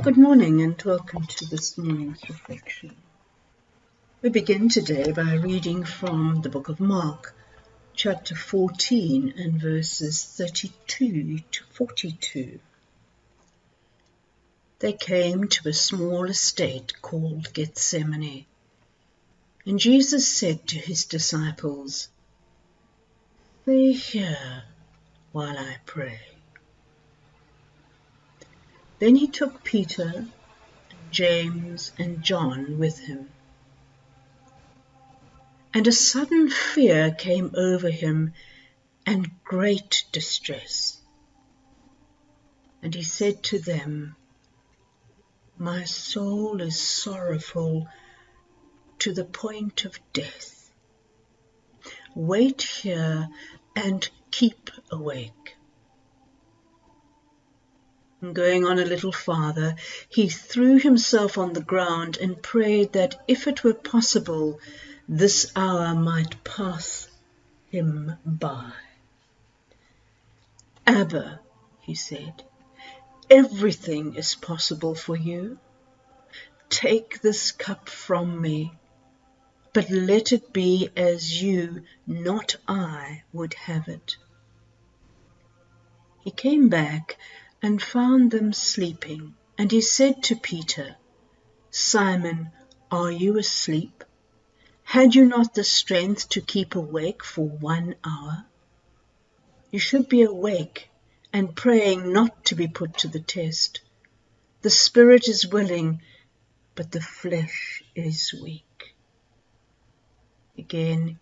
Good morning and welcome to this morning's reflection. We begin today by reading from the book of Mark, chapter 14 and verses 32 to 42. They came to a small estate called Gethsemane, and Jesus said to his disciples, "Stay here while I pray." Then he took Peter, James, and John with him. And a sudden fear came over him and great distress. And he said to them, "My soul is sorrowful to the point of death. Wait here and keep awake." And going on a little farther, he threw himself on the ground and prayed that if it were possible, this hour might pass him by. "Abba," he said, "everything is possible for you. Take this cup from me, but let it be as you, not I, would have it." He came back and found them sleeping, and he said to Peter, "Simon, are you asleep? Had you not the strength to keep awake for 1 hour? You should be awake and praying, not to be put to the test. The spirit is willing, but the flesh is weak." Again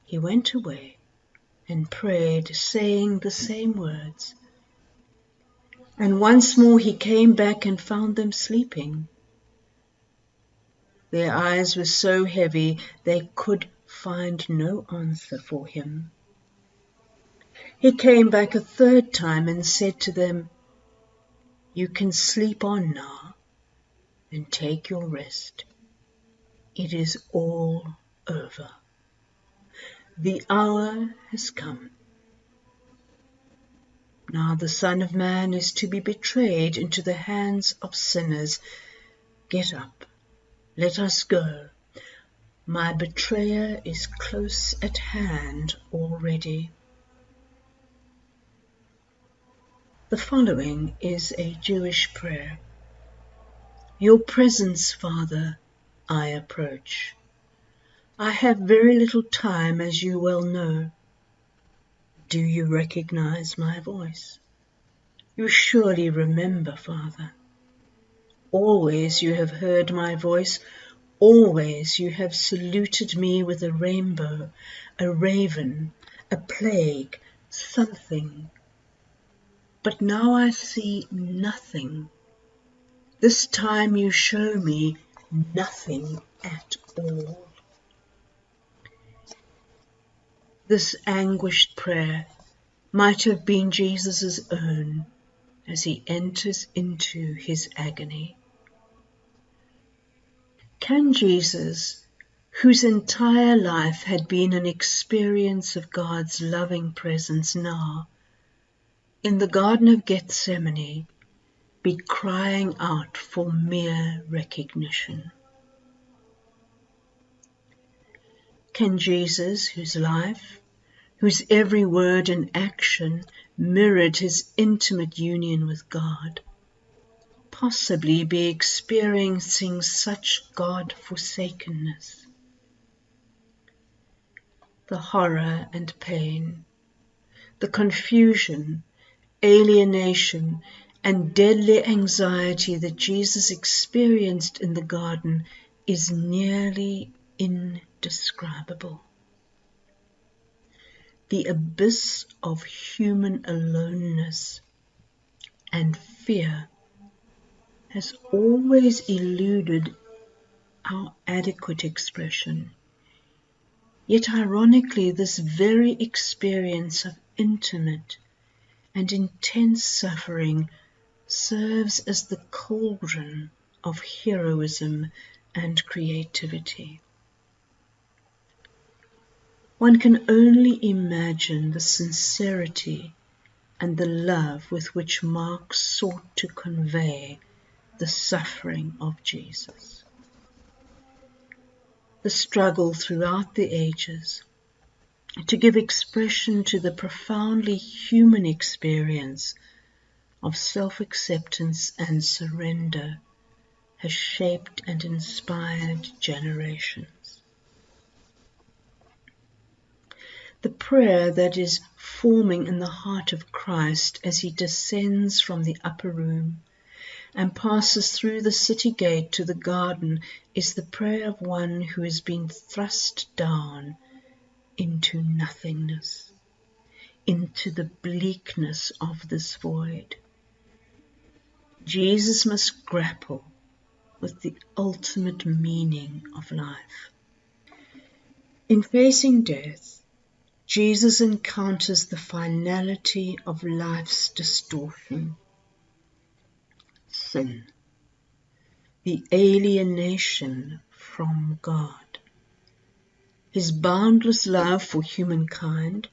he went away and prayed, saying the same words. And once more he came back and found them sleeping. Their eyes were so heavy they could find no answer for him. He came back a third time and said to them, "You can sleep on now and take your rest. It is all over. The hour has come. Now the Son of Man is to be betrayed into the hands of sinners. Get up, let us go. My betrayer is close at hand already." The following is a Jewish prayer. Your presence, Father, I approach. I have very little time, as you well know. Do you recognize my voice? You surely remember, Father. Always you have heard my voice. Always you have saluted me with a rainbow, a raven, a plague, something. But now I see nothing. This time you show me nothing at all. This anguished prayer might have been Jesus' own as he enters into his agony. Can Jesus, whose entire life had been an experience of God's loving presence, now, in the Garden of Gethsemane, be crying out for mere recognition? Can Jesus, whose life, whose every word and action mirrored his intimate union with God, possibly be experiencing such God-forsakenness? The horror and pain, the confusion, alienation, and deadly anxiety that Jesus experienced in the garden is nearly indescribable. The abyss of human aloneness and fear has always eluded our adequate expression. Yet ironically, this very experience of intimate and intense suffering serves as the cauldron of heroism and creativity. One can only imagine the sincerity and the love with which Mark sought to convey the suffering of Jesus, the struggle throughout the ages to give expression to the profoundly human experience of self-acceptance and surrender has shaped and inspired generations. The prayer that is forming in the heart of Christ as he descends from the upper room and passes through the city gate to the garden is the prayer of one who has been thrust down into nothingness, into the bleakness of this void. Jesus must grapple with the ultimate meaning of life. In facing death, Jesus encounters the finality of life's distortion, sin, the alienation from God. His boundless love for humankind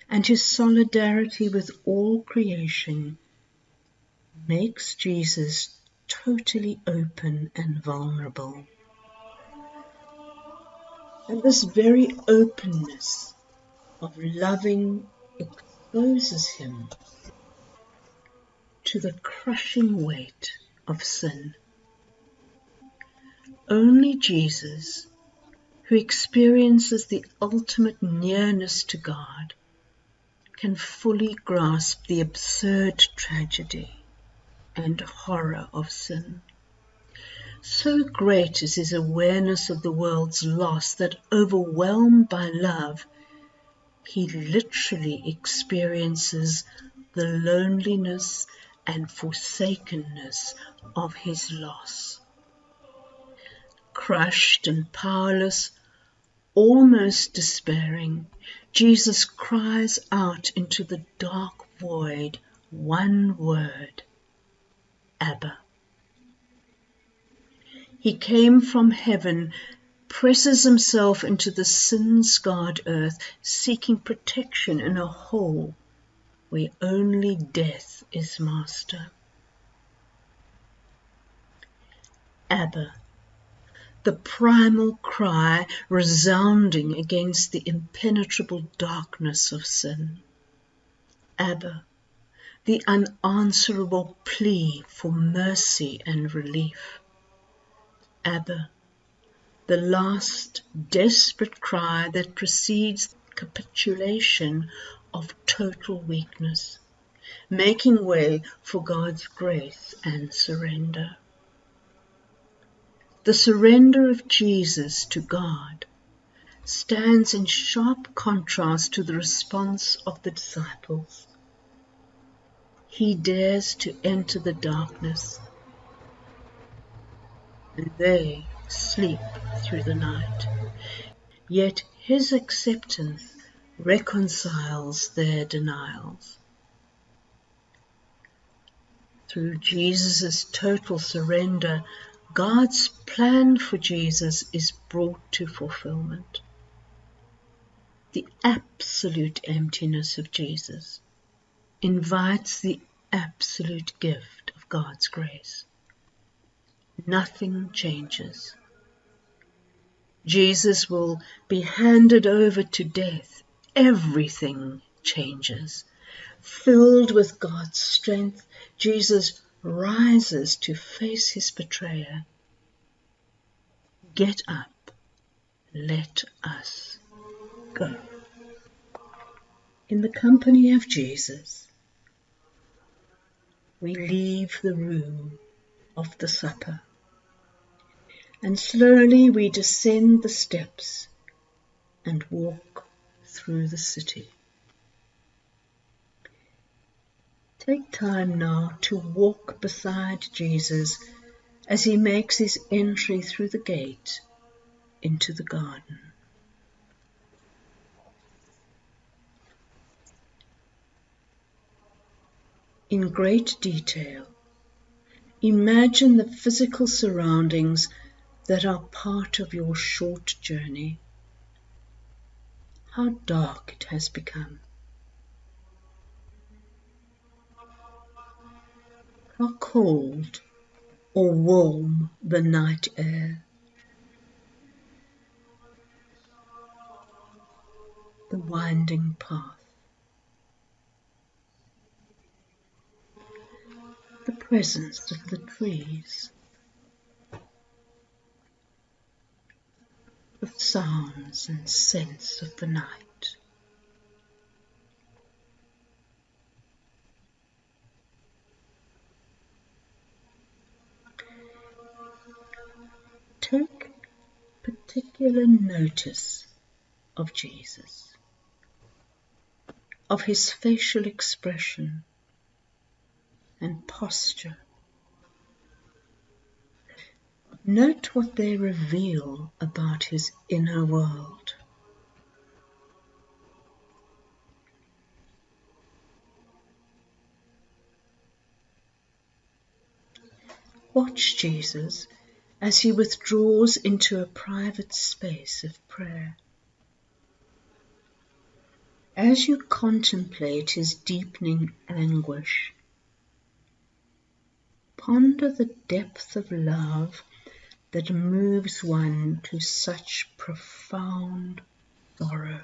and his solidarity with all creation makes Jesus totally open and vulnerable. And this very openness of loving exposes him to the crushing weight of sin. Only Jesus, who experiences the ultimate nearness to God, can fully grasp the absurd tragedy and horror of sin. So great is his awareness of the world's loss that, overwhelmed by love, he literally experiences the loneliness and forsakenness of his loss. Crushed and powerless, almost despairing, Jesus cries out into the dark void one word: Abba. He came from heaven, presses himself into the sin-scarred earth, seeking protection in a hole where only death is master. Abba, the primal cry resounding against the impenetrable darkness of sin. Abba, the unanswerable plea for mercy and relief. Abba, the last desperate cry that precedes capitulation of total weakness, making way for God's grace and surrender. The surrender of Jesus to God stands in sharp contrast to the response of the disciples. He dares to enter the darkness, and they sleep through the night. Yet his acceptance reconciles their denials. Through Jesus' total surrender, God's plan for Jesus is brought to fulfillment. The absolute emptiness of Jesus invites the absolute gift of God's grace. Nothing changes. Jesus will be handed over to death. Everything changes. Filled with God's strength, Jesus rises to face his betrayer. Get up, let us go. In the company of Jesus, we leave the room of the supper, and slowly we descend the steps and walk through the city. Take time now to walk beside Jesus as he makes his entry through the gate into the garden. In great detail, imagine the physical surroundings that are part of your short journey. How dark it has become. How cold or warm the night air. The winding path, the presence of the trees, the sounds and scents of the night. Take particular notice of Jesus, of his facial expression and posture. Note what they reveal about his inner world. Watch Jesus as he withdraws into a private space of prayer. As you contemplate his deepening anguish, ponder the depth of love that moves one to such profound sorrow.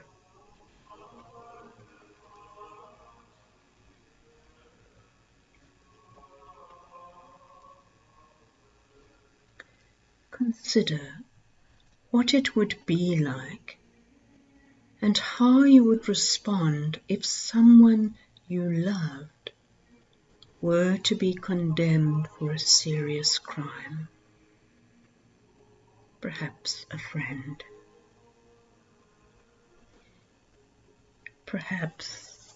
Consider what it would be like and how you would respond if someone you loved were to be condemned for a serious crime. Perhaps a friend. Perhaps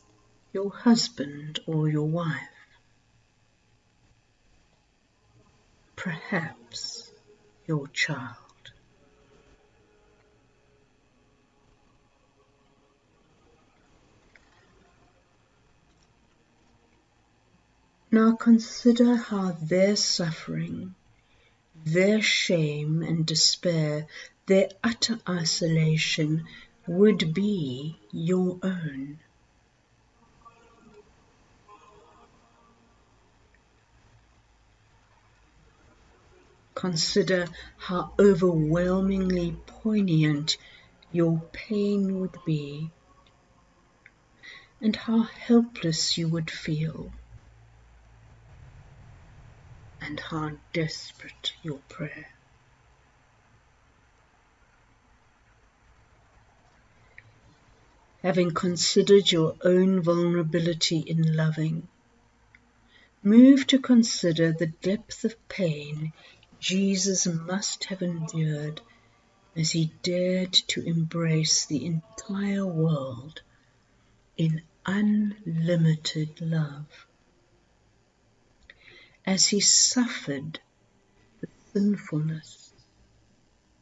your husband or your wife. Perhaps your child. Now consider how their suffering, their shame and despair, their utter isolation would be your own. Consider how overwhelmingly poignant your pain would be, and how helpless you would feel, and how desperate your prayer. Having considered your own vulnerability in loving, move to consider the depth of pain Jesus must have endured as he dared to embrace the entire world in unlimited love. As he suffered the sinfulness,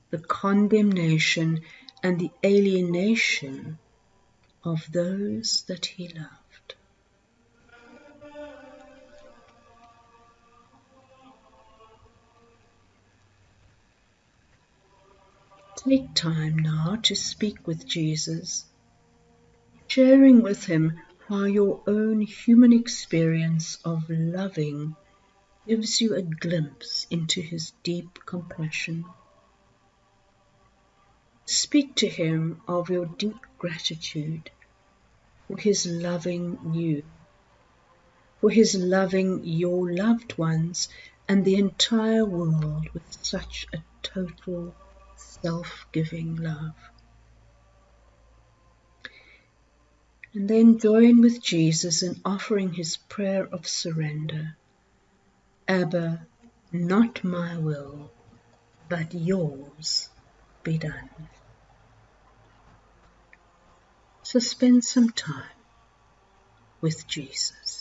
the condemnation, and the alienation of those that he loved. Take time now to speak with Jesus, sharing with him how your own human experience of loving gives you a glimpse into his deep compassion. Speak to him of your deep gratitude for his loving you, for his loving your loved ones and the entire world with such a total, self-giving love. And then join with Jesus in offering his prayer of surrender. Abba, not my will, but yours be done. So spend some time with Jesus.